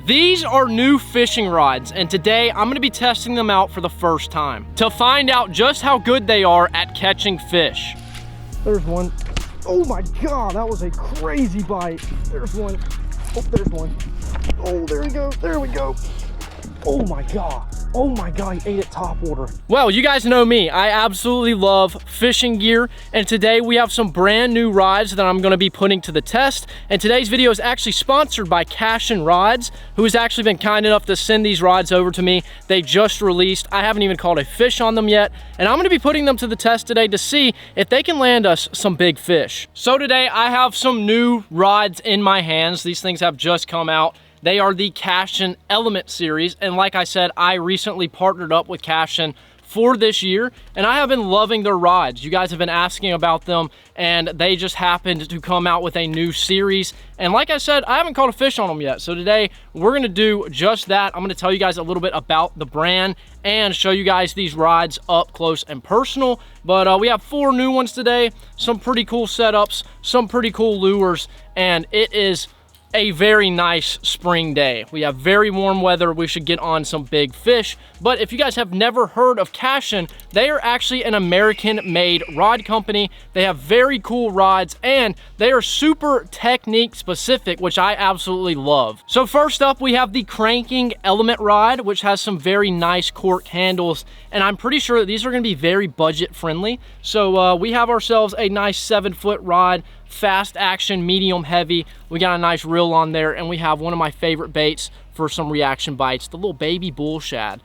These are new fishing rods, and today I'm gonna be testing them out for the first time to find out just how good they are at catching fish. There's one. Oh my God, that was a crazy bite. There's one. Oh, there's one. Oh, there we go. There we go. Oh my God. Oh my God, he ate it top water. Well, you guys know me. I absolutely love fishing gear. And today we have some brand new rods that I'm gonna be putting to the test. And today's video is actually sponsored by Cashion Rods, who has actually been kind enough to send these rods over to me. They just released. I haven't even caught a fish on them yet. And I'm gonna be putting them to the test today to see if they can land us some big fish. So today I have some new rods in my hands. These things have just come out. They are the Cashion Element series, and like I said, I recently partnered up with Cashion for this year, and I have been loving their rods. You guys have been asking about them, and they just happened to come out with a new series. And like I said, I haven't caught a fish on them yet, so today we're gonna do just that. I'm gonna tell you guys a little bit about the brand and show you guys these rods up close and personal. But we have 4 new ones today, some pretty cool setups, some pretty cool lures, and it is a very nice spring day. We have very warm weather. We should get on some big fish. But if you guys have never heard of Cashion, they are actually an American-made rod company. They have very cool rods, and they are super technique specific, which I absolutely love. So first up, we have the Cashion Element rod, which has some very nice cork handles, and I'm pretty sure that these are gonna be very budget friendly. So we have ourselves a nice 7-foot rod, fast action, medium heavy. We got a nice reel on there, and we have one of my favorite baits for some reaction bites, the little baby bull shad.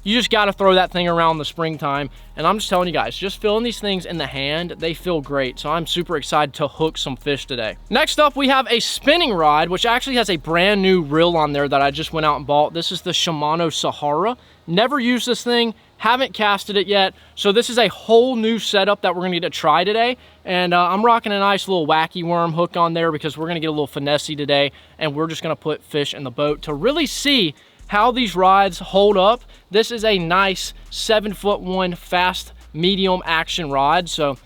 You just got to throw that thing around in the springtime, and I'm just telling you guys, just feeling these things in the hand, they feel great. So I'm super excited to hook some fish today. Next up, we have a spinning rod, which actually has a brand new reel on there that I just went out and bought. This is the Shimano Sahara. Never used this thing, haven't casted it yet. So this is a whole new setup that we're gonna get to try today. And I'm rocking a nice little wacky worm hook on there because we're gonna get a little finessey today, and we're just gonna put fish in the boat to really see how these rods hold up. This is a nice 7'1" fast medium action rod. So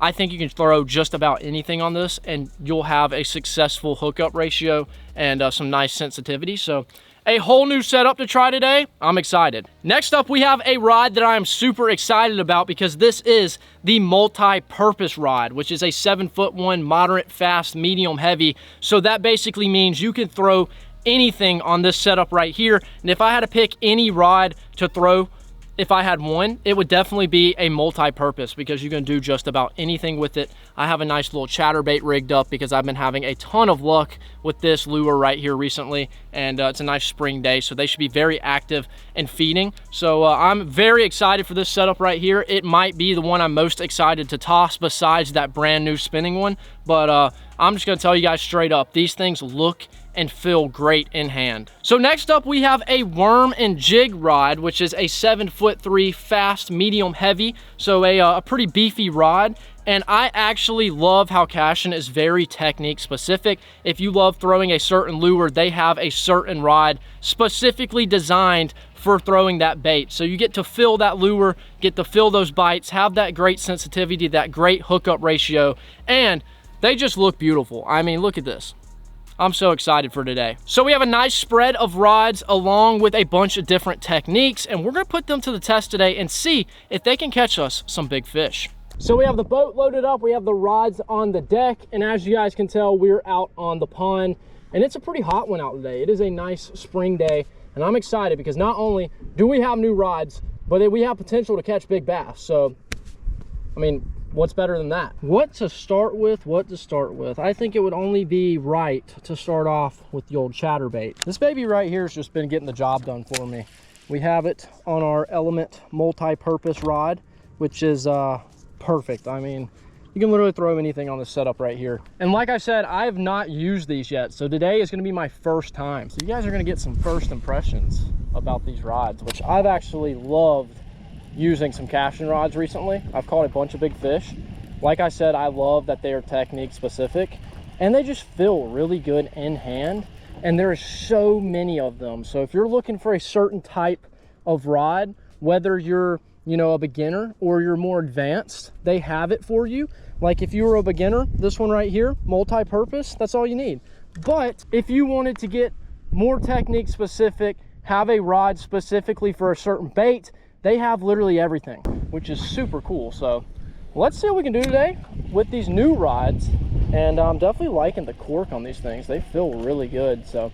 I think you can throw just about anything on this and you'll have a successful hookup ratio and some nice sensitivity. So a whole new setup to try today. I'm excited. Next up, we have a rod that I'm super excited about because this is the multi-purpose rod, which is a 7'1" moderate, fast, medium, heavy. So that basically means you can throw anything on this setup right here. And if I had to pick any rod to throw, if I had one, it would definitely be a multi-purpose because you can do just about anything with it. I have a nice little chatterbait rigged up because I've been having a ton of luck with this lure right here recently, and it's a nice spring day, so they should be very active and feeding. So I'm very excited for this setup right here. It might be the one I'm most excited to toss besides that brand new spinning one, but I'm just gonna tell you guys straight up, these things look and feel great in hand. So next up, we have a worm and jig rod, which is a 7'3" fast, medium, heavy. So a pretty beefy rod. And I actually love how Cashion is very technique specific. If you love throwing a certain lure, they have a certain rod specifically designed for throwing that bait. So you get to feel that lure, get to feel those bites, have that great sensitivity, that great hookup ratio, and they just look beautiful. I mean, look at this. I'm so excited for today. So we have a nice spread of rods along with a bunch of different techniques, and we're gonna put them to the test today and see if they can catch us some big fish. So we have the boat loaded up, we have the rods on the deck, and as you guys can tell, we're out on the pond, and it's a pretty hot one out today. It is a nice spring day, and I'm excited because not only do we have new rods, but we have potential to catch big bass. So, I mean, what's better than that? What to start with? I think it would only be right to start off with the old chatterbait. This baby right here has just been getting the job done for me. We have it on our Element multi-purpose rod, which is perfect. I mean, you can literally throw anything on this setup right here. And like I said, I have not used these yet, so today is gonna be my first time. So you guys are gonna get some first impressions about these rods, which I've actually loved using some Cashion rods recently. I've caught a bunch of big fish. Like I said, I love that they are technique specific and they just feel really good in hand, and there are so many of them. So if you're looking for a certain type of rod, whether you're, you know, a beginner or you're more advanced, they have it for you. Like if you were a beginner, this one right here, multi-purpose, that's all you need. But if you wanted to get more technique specific, have a rod specifically for a certain bait. They have literally everything, which is super cool. So let's see what we can do today with these new rods. And I'm definitely liking the cork on these things. They feel really good. So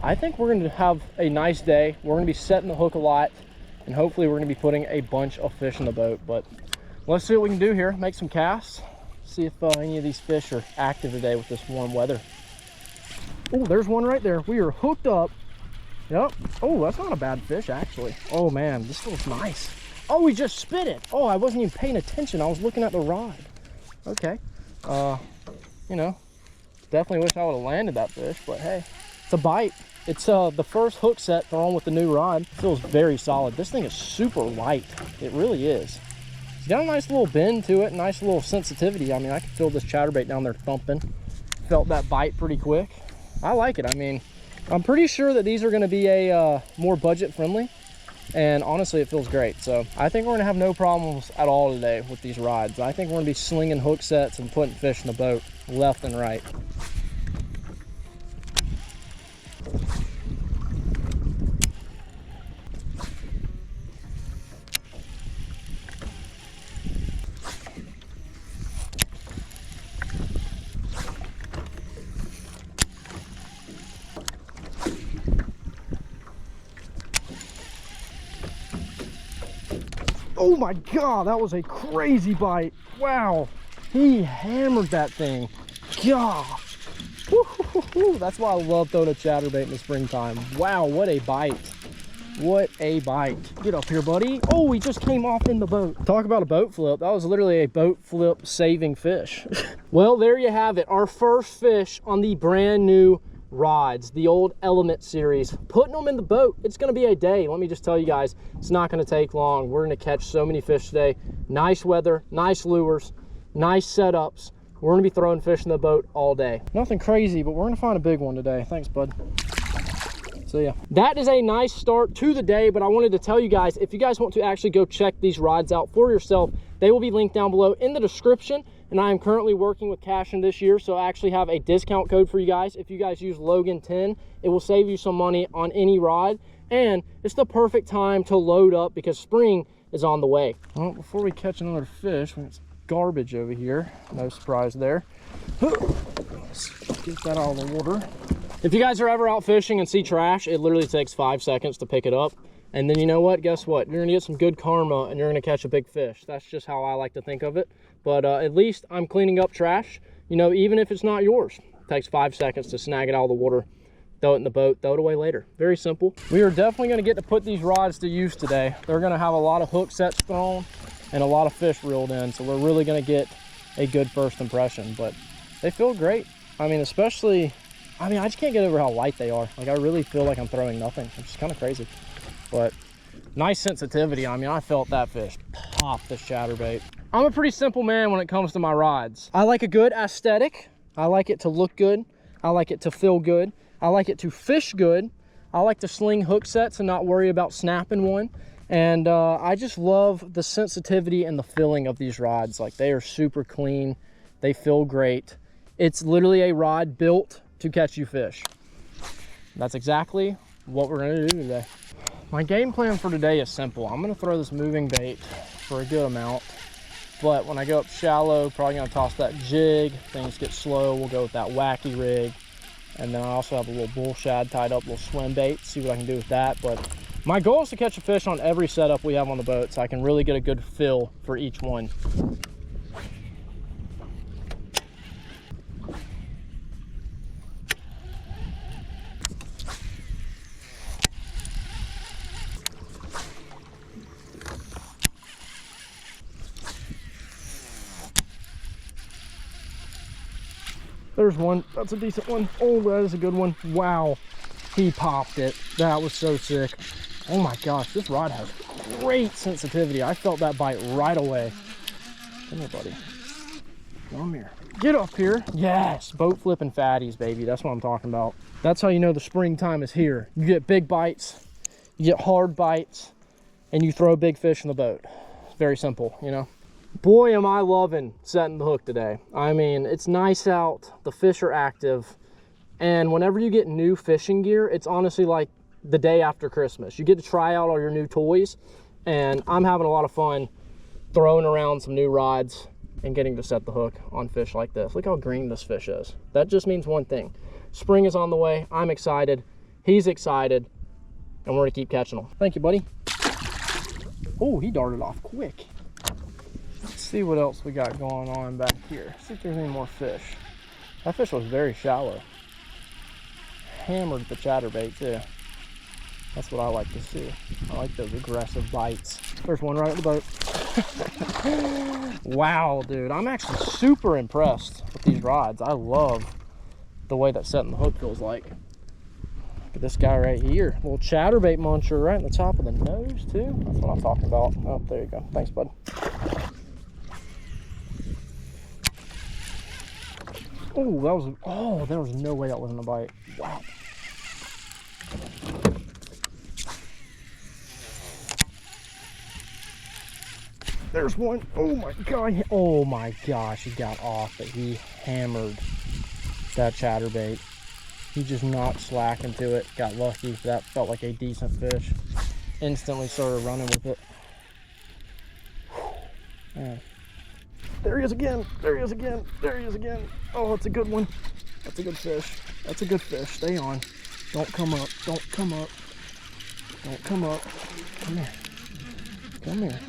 I think we're going to have a nice day. We're going to be setting the hook a lot, and hopefully we're going to be putting a bunch of fish in the boat. But let's see what we can do here. Make some casts. See if any of these fish are active today with this warm weather. Oh, there's one right there. We are hooked up. Yep. Oh, that's not a bad fish, actually. Oh, man, this feels nice. Oh, he just spit it. Oh, I wasn't even paying attention. I was looking at the rod. Okay. You know, definitely wish I would have landed that fish, but hey, it's a bite. It's the first hook set thrown with the new rod. It feels very solid. This thing is super light. It really is. It's got a nice little bend to it, nice little sensitivity. I mean, I can feel this chatterbait down there thumping. Felt that bite pretty quick. I like it. I mean, I'm pretty sure that these are going to be a more budget friendly, and honestly it feels great. So I think we're going to have no problems at all today with these rods. I think we're going to be slinging hook sets and putting fish in the boat left and right. Oh my God, that was a crazy bite. Wow, he hammered that thing. Gosh. Woo-hoo-hoo-hoo. That's why I love throwing a chatterbait in the springtime. Wow, what a bite. What a bite. Get up here, buddy. Oh, he just came off in the boat. Talk about a boat flip. That was literally a boat flip saving fish. Well, there you have it. Our first fish on the brand new rods, the old Element series. Putting them in the boat, it's going to be a day. Let me just tell you guys, it's not going to take long. We're going to catch so many fish today. Nice weather, nice lures, nice setups. We're going to be throwing fish in the boat all day. Nothing crazy, but we're going to find a big one today. Thanks, bud. See ya. That is a nice start to the day, but I wanted to tell you guys, if you guys want to actually go check these rods out for yourself, they will be linked down below in the description. And I am currently working with Cashion this year, so I actually have a discount code for you guys. If you guys use Logan 10, it will save you some money on any rod. And it's the perfect time to load up because spring is on the way. Well, before we catch another fish, it's garbage over here. No surprise there. Let's get that out of the water. If you guys are ever out fishing and see trash, it literally takes 5 seconds to pick it up. And then you know what? Guess what? You're gonna get some good karma and you're gonna catch a big fish. That's just how I like to think of it. But at least I'm cleaning up trash. You know, even if it's not yours, it takes 5 seconds to snag it out of the water, throw it in the boat, throw it away later. Very simple. We are definitely gonna get to put these rods to use today. They're gonna have a lot of hook sets thrown and a lot of fish reeled in. So we're really gonna get a good first impression, but they feel great. I mean, especially, I just can't get over how light they are. Like, I really feel like I'm throwing nothing, which is kind of crazy. But nice sensitivity. I mean, I felt that fish pop this chatterbait. I'm a pretty simple man when it comes to my rods. I like a good aesthetic. I like it to look good. I like it to feel good. I like it to fish good. I like to sling hook sets and not worry about snapping one. And I just love the sensitivity and the feeling of these rods. Like, they are super clean. They feel great. It's literally a rod built to catch you fish. That's exactly what we're gonna do today. My game plan for today is simple. I'm gonna throw this moving bait for a good amount, but when I go up shallow, probably gonna toss that jig. Things get slow, we'll go with that wacky rig. And then I also have a little bull shad tied up, little swim bait, see what I can do with that. But my goal is to catch a fish on every setup we have on the boat so I can really get a good feel for each one. There's one. That's a decent one. Oh, that is a good one. Wow, he popped it. That was so sick. Oh my gosh, this rod has great sensitivity. I felt that bite right away. Come here, buddy. Come here. Get up here. Yes, boat flipping fatties, baby. That's what I'm talking about. That's how you know the springtime is here. You get big bites, you get hard bites, and you throw big fish in the boat. Very simple, you know. Boy, am I loving setting the hook today. I mean, it's nice out. The fish are active. And whenever you get new fishing gear, it's honestly like the day after Christmas. You get to try out all your new toys, and I'm having a lot of fun throwing around some new rods and getting to set the hook on fish like this. Look how green this fish is. That just means one thing. Spring is on the way. I'm excited. He's excited. And we're gonna keep catching them. Thank you, buddy. Oh, he darted off quick. Let's see what else we got going on back here. See if there's any more fish. That fish was very shallow. Hammered the chatterbait too. That's what I like to see. I like those aggressive bites. There's one right at the boat. Wow, dude, I'm actually super impressed with these rods. I love the way that setting the hook feels like. Look at this guy right here. Little chatterbait muncher right in the top of the nose too. That's what I'm talking about. Oh, there you go. Thanks, bud. Oh, there was no way that wasn't a bite. Wow. There's one. Oh my god. Oh my gosh, he got off, but he hammered that chatterbait. He just knocked slack into it. Got lucky. That felt like a decent fish. Instantly started running with it. Man. There he is again. There he is again. There he is again. Oh, it's a good one. That's a good fish. That's a good fish. Stay on. Don't come up. Don't come up. Don't come up. Come here. Come here.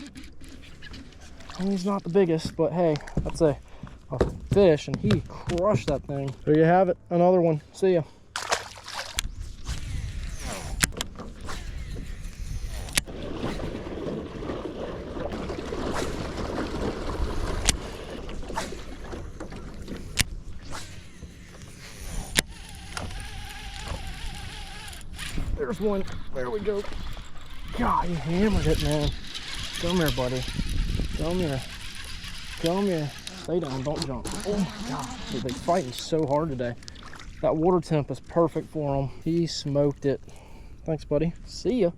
Well, he's not the biggest, but hey, that's a fish, and he crushed that thing. There you have it. Another one. See ya. There's one. There we go. God, he hammered it, man. Come here, buddy. Come here. Come here. Stay down. Don't jump. Oh my God. Dude, they're fighting so hard today. That water temp is perfect for him. He smoked it. Thanks, buddy. See ya.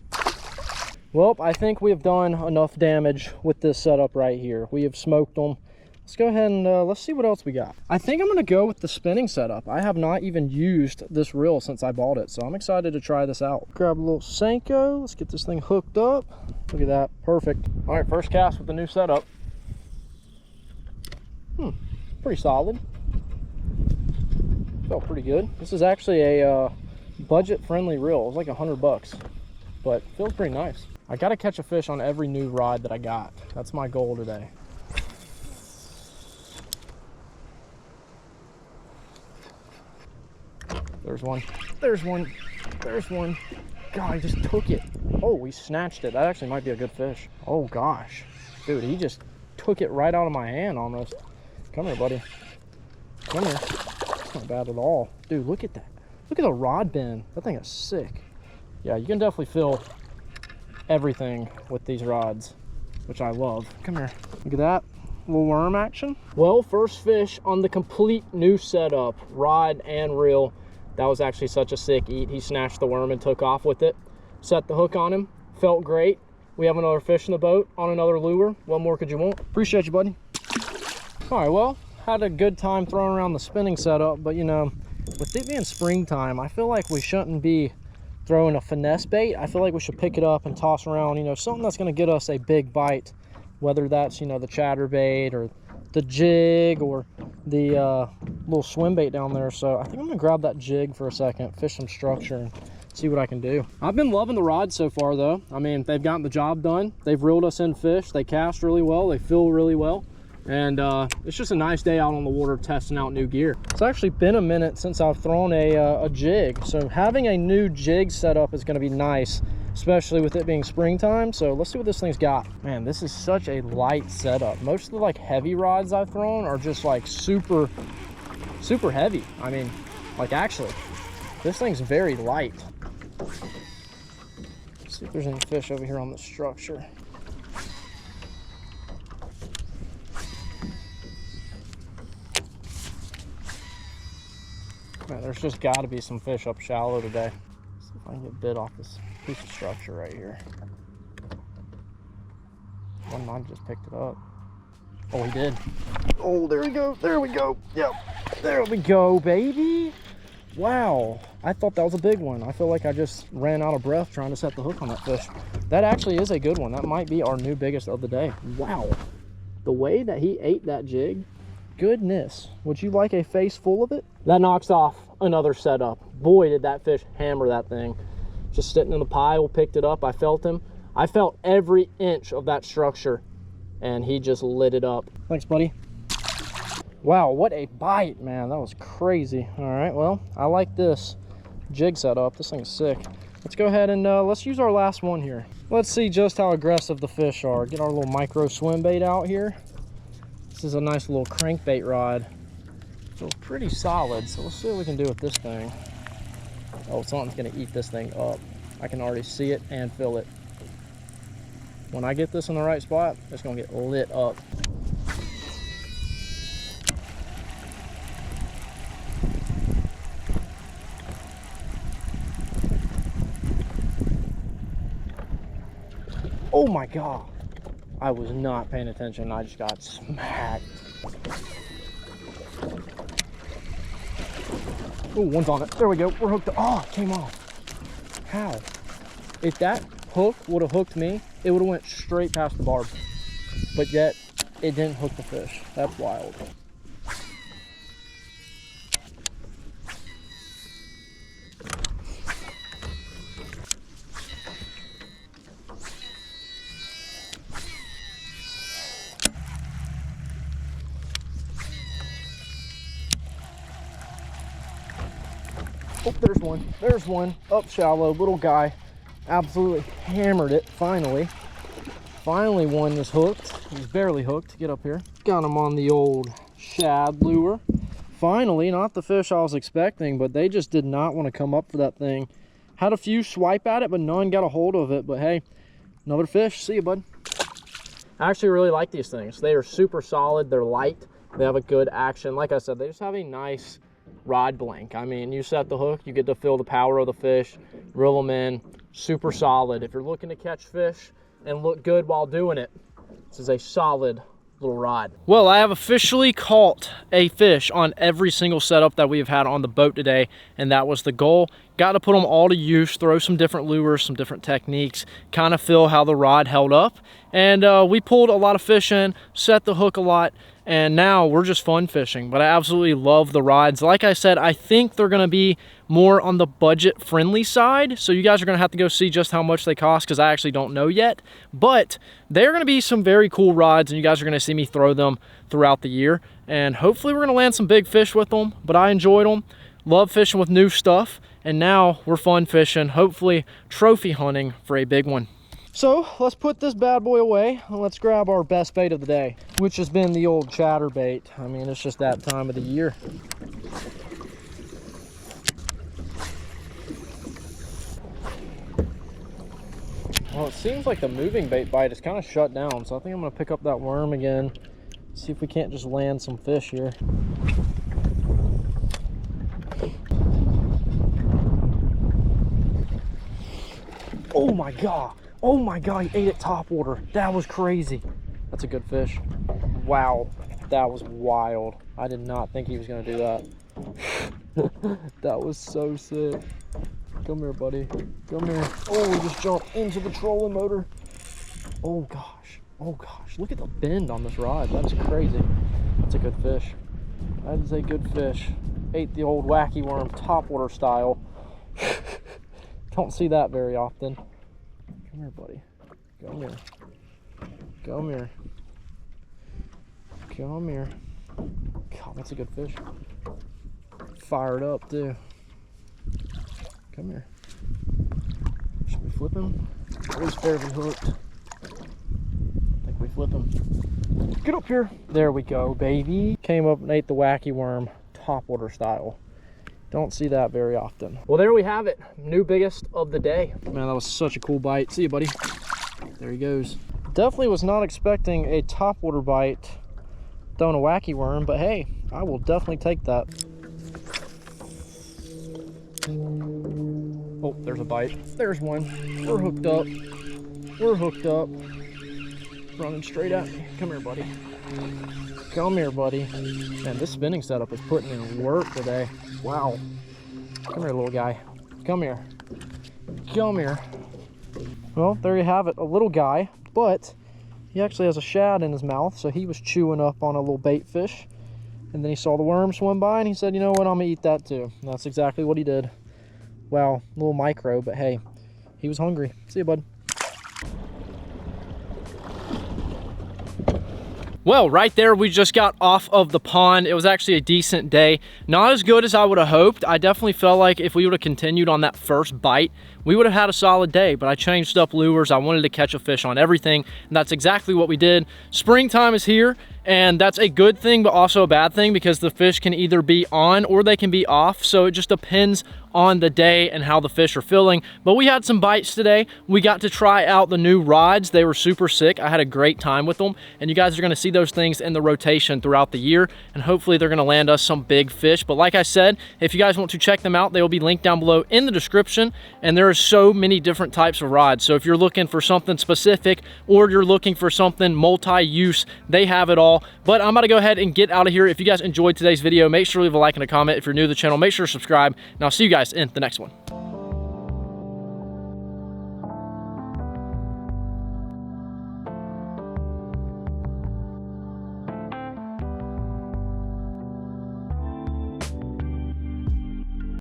Well, I think we have done enough damage with this setup right here. We have smoked them. Let's go ahead and let's see what else we got. I think I'm gonna go with the spinning setup. I have not even used this reel since I bought it, so I'm excited to try this out. Grab a little Senko. Let's get this thing hooked up. Look at that, perfect. All right, first cast with the new setup. Pretty solid. Felt pretty good. This is actually a budget-friendly reel. It was like $100, but feels pretty nice. I gotta catch a fish on every new rod that I got. That's my goal today. There's one. There's one. There's one. God, he just took it. Oh, we snatched it. That actually might be a good fish. Oh gosh. Dude, he just took it right out of my hand almost. Come here, buddy. Come here. That's not bad at all. Dude, look at that. Look at the rod bend. That thing is sick. Yeah, you can definitely feel everything with these rods, which I love. Come here. Look at that. Little worm action. Well, first fish on the complete new setup, rod and reel. That was actually such a sick eat. He snatched the worm and took off with it. Set the hook on him. Felt great. We have another fish in the boat on another lure. What more could you want? Appreciate you, buddy. All right, well, had a good time throwing around the spinning setup, but you know, with it being springtime, I feel like we shouldn't be throwing a finesse bait. I feel like we should pick it up and toss around, you know, something that's going to get us a big bite, whether that's, you know, the chatterbait or the jig or the little swim bait down there. So I think I'm gonna grab that jig for a second, fish some structure, and see what I can do. I've been loving the rod so far though. I mean, they've gotten the job done. They've reeled us in fish. They cast really well. They feel really well. And it's just a nice day out on the water testing out new gear. It's actually been a minute since I've thrown a jig. So having a new jig setup is gonna be nice, especially with it being springtime. So let's see what this thing's got. Man, this is such a light setup. Most of the like heavy rods I've thrown are just like super heavy. I mean, like actually, this thing's very light. Let's see if there's any fish over here on the structure. Man, there's just got to be some fish up shallow today. Let's see if I can get bit off this piece of structure right here. One might just picked it up. Oh, he did. Oh, there we go. There we go. Yep. There we go, baby. Wow, I thought that was a big one. I feel like I just ran out of breath trying to set the hook on that fish. That actually is a good one. That might be our new biggest of the day. Wow, the way that he ate that jig, goodness. Would you like a face full of it? That knocks off another setup. Boy, did that fish hammer that thing. Just sitting in the pile, picked it up. I felt him. I felt every inch of that structure, and he just lit it up. Thanks, buddy. Wow, what a bite, man. That was crazy. All right, well, I like this jig setup. This thing's sick. Let's go ahead and let's use our last one here. Let's see just how aggressive the fish are. Get our little micro swim bait out here. This is a nice little crankbait rod. Feels pretty solid, so let's see what we can do with this thing. Oh, something's gonna eat this thing up. I can already see it and feel it. When I get this in the right spot, it's gonna get lit up. Oh my God. I was not paying attention. I just got smacked. Oh, one's on it. There we go. We're hooked. Oh, it came off. How? If that hook would have hooked me, it would have went straight past the barb. But yet, it didn't hook the fish. That's wild. Oh, there's one. There's one. Up shallow, little guy. Absolutely hammered it, finally. Finally one was hooked. He's barely hooked. Get up here. Got him on the old shad lure. Finally, not the fish I was expecting, but they just did not want to come up for that thing. Had a few swipe at it, but none got a hold of it. But hey, another fish. See you, bud. I actually really like these things. They are super solid. They're light. They have a good action. Like I said, they just have a nice rod blank. I mean, you set the hook, you get to feel the power of the fish, reel them in, super solid. If you're looking to catch fish and look good while doing it, this is a solid little rod. Well, I have officially caught a fish on every single setup that we've had on the boat today, and that was the goal. Got to put them all to use, throw some different lures, some different techniques, kind of feel how the rod held up. And we pulled a lot of fish in, set the hook a lot, and now we're just fun fishing. But I absolutely love the rods. Like I said, I think they're gonna be more on the budget friendly side, so you guys are gonna have to go see just how much they cost, because I actually don't know yet. But they're gonna be some very cool rods, and you guys are gonna see me throw them throughout the year, and hopefully we're gonna land some big fish with them. But I enjoyed them. Love fishing with new stuff, and now we're fun fishing, hopefully trophy hunting for a big one. So let's put this bad boy away and let's grab our best bait of the day, which has been the old chatterbait. I mean, it's just that time of the year. Well, it seems like the moving bait bite is kind of shut down, so I think I'm gonna pick up that worm again, see if we can't just land some fish here. Oh my God. Oh my God, he ate it top water. That was crazy. That's a good fish. Wow, that was wild. I did not think he was gonna do that. That was so sick. Come here, buddy. Come here. Oh, we just jumped into the trolling motor. Oh gosh. Oh gosh. Look at the bend on this rod. That is crazy. That's a good fish. That is a good fish. Ate the old wacky worm topwater style. Don't see that very often. Come here, buddy. Come here. Come here. Come here. God, that's a good fish. Fired up, too. Come here. Should we flip him? Oh, he's fairly hooked. I think we flip him. Get up here. There we go, baby. Came up and ate the wacky worm topwater style. Don't see that very often. Well, there we have it. New biggest of the day. Man, that was such a cool bite. See you, buddy. There he goes. Definitely was not expecting a topwater bite throwing a wacky worm, but hey, I will definitely take that. Oh, there's a bite. There's one. We're hooked up. We're hooked up. Running straight at me. Come here, buddy. Come here, buddy. Man, this spinning setup is putting in work today. Wow. Come here, little guy. Come here. Come here. Well, there you have it, a little guy, but he actually has a shad in his mouth, so he was chewing up on a little bait fish. And then he saw the worm swim by and he said, you know what, I'm gonna eat that too. And that's exactly what he did. Wow, a little micro, but hey, he was hungry. See you, bud. Well, right there, we just got off of the pond. It was actually a decent day. Not as good as I would have hoped. I definitely felt like if we would have continued on that first bite, we would have had a solid day, but I changed up lures. I wanted to catch a fish on everything, and that's exactly what we did. Springtime is here, and that's a good thing, but also a bad thing because the fish can either be on or they can be off, so it just depends on the day and how the fish are feeling. But we had some bites today. We got to try out the new rods. They were super sick. I had a great time with them, and you guys are gonna see those things in the rotation throughout the year, and hopefully they're gonna land us some big fish. But like I said, if you guys want to check them out, they will be linked down below in the description, and there are so many different types of rods. So if you're looking for something specific or you're looking for something multi-use, they have it all. But I'm gonna go ahead and get out of here. If you guys enjoyed today's video, make sure to leave a like and a comment. If you're new to the channel, make sure to subscribe, and I'll see you guys in the next one.